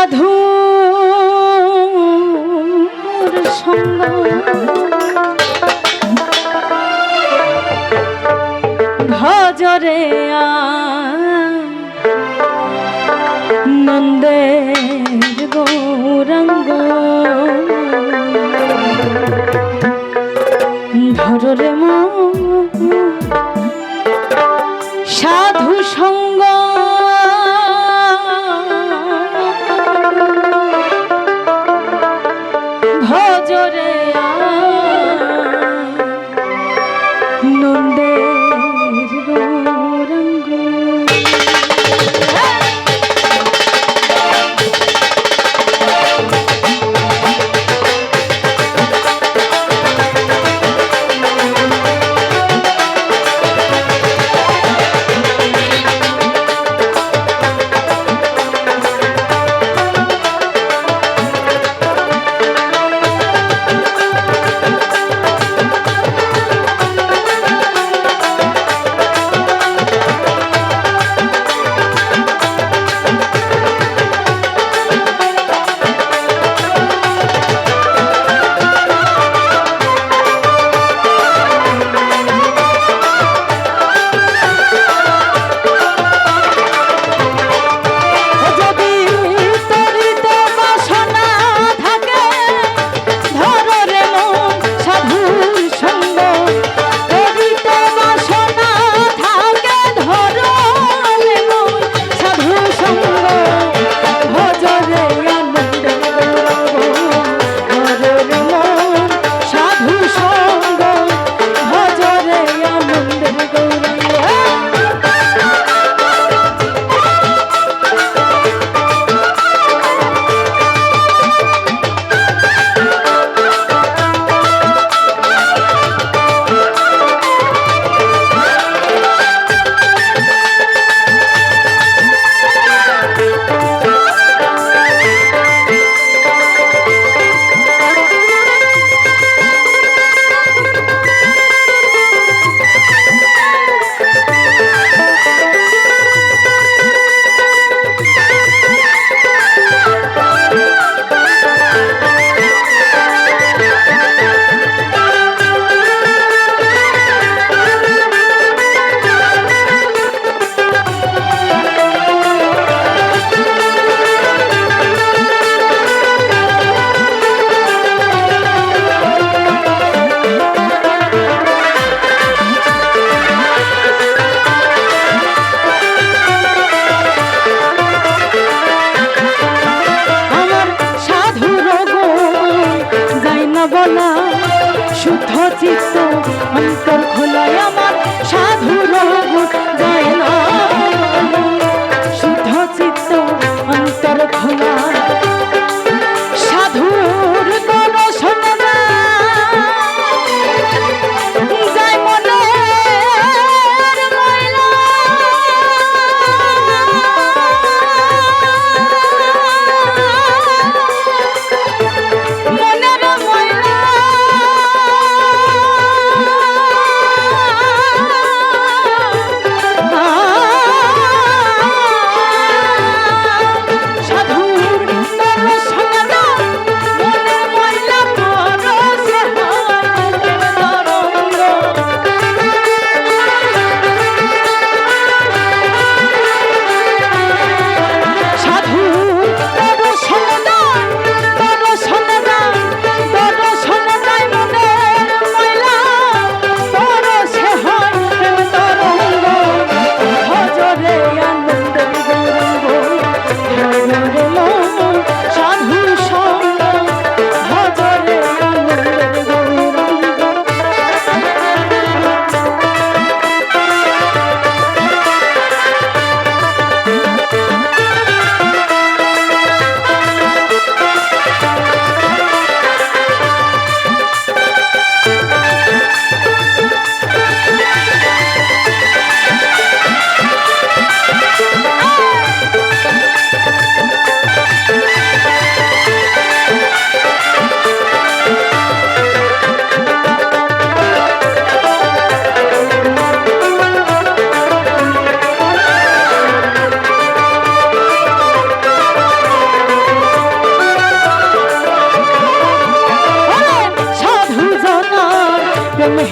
সাধুর সঙ্গ ভজরে নন্দের গৌরাঙ্গ ধরে সাধু সঙ্গ ভজরে নন্দের গৌরাঙ্গ।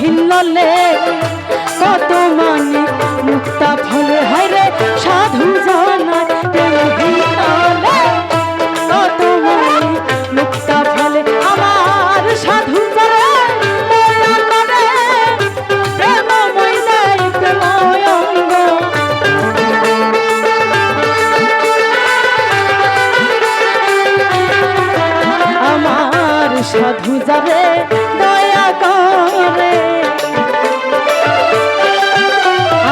হিল্ললে কত মানে মুক্তা ফলে হায়রে সাধু জানায় প্রেম হিল্ললে কত মানে মুক্তা ফলে আমার সাধু যারা দয়া করে প্রেমময় দেয় প্রেমময় অঙ্গ আমার সাধু যারে দয়া করে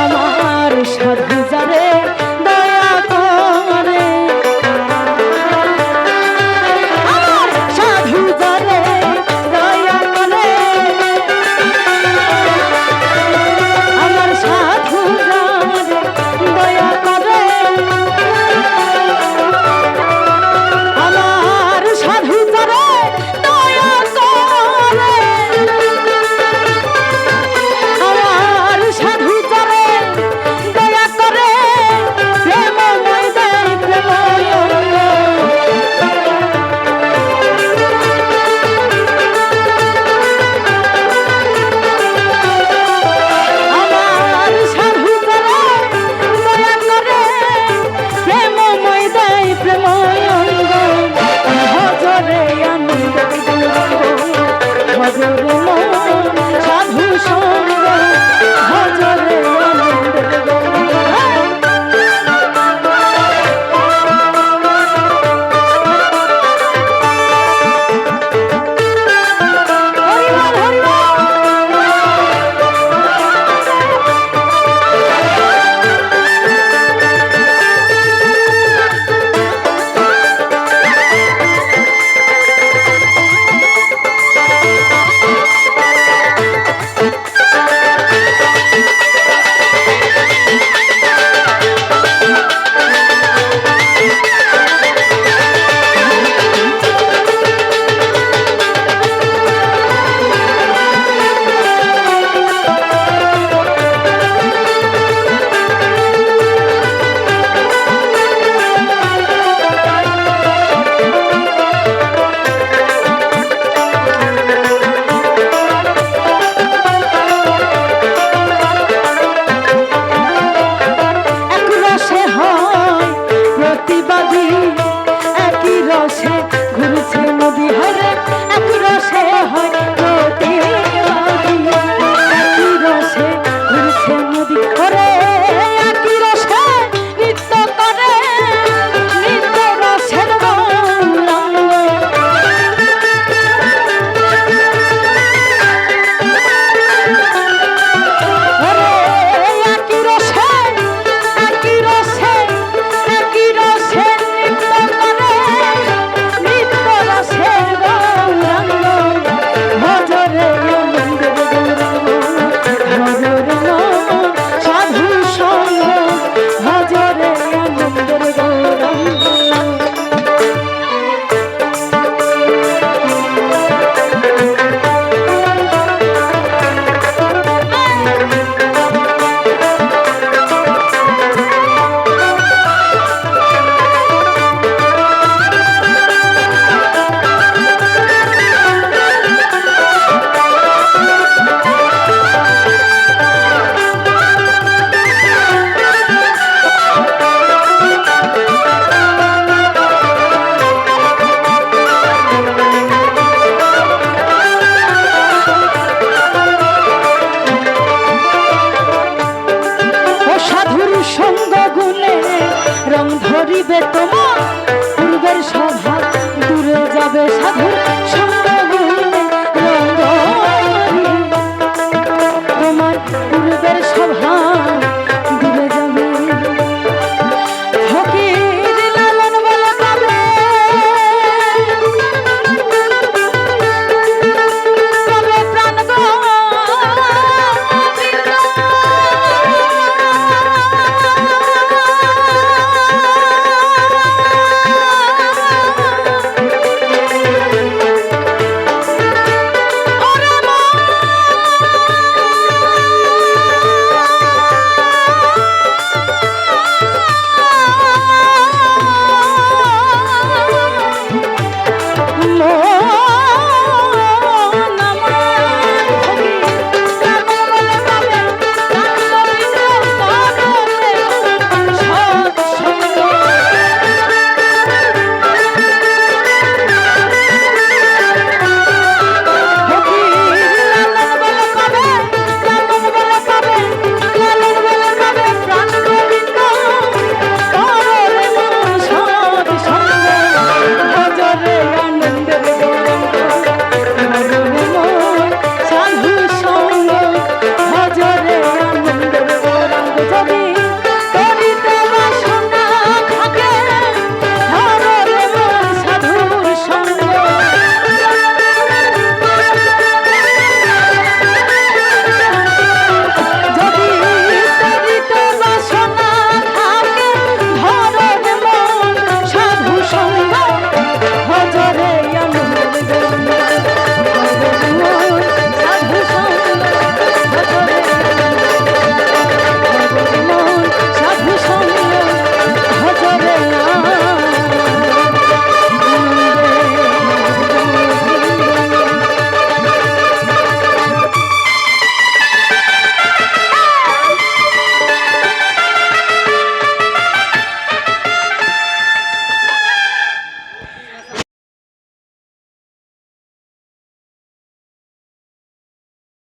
আমার সাধু যারে দয়া করে আমার সাধু যারে দয়া করে আমার সাধু যারে দয়া করে আমার সাধু যারে দয়া করে আমার সাধু যারে দয়া করে প্রেমময় দেয় প্রেমময় অঙ্গ আমার সাধু যারে দয়া করে প্রেমময় দেয় প্রেমময় অঙ্গ ভজরে আনন্দ ভজরে মন সাধু সঙ্গ ভজরে আনন্দ এক রসে হয় প্রতিবাদী একই রসে ঘুরছে নদী হরে এক রসে হয় প্রতিবাদী একই রসে ঘুরছে নদী হরে একই রসে নৃত্য করে নৃত্য রসের গৌরাঙ্গ হরে একই রসে একই রসে একই রসে নৃত্য করে নৃত্য রসের গৌরাঙ্গ ভজরে আনন্দের গৌরাঙ্গ ভজরে মন সাধু সঙ্গ ভজরে আনন্দের গৌরাঙ্গ ও সাধুর সঙ্গ গুণে রং ধরিবে তোমার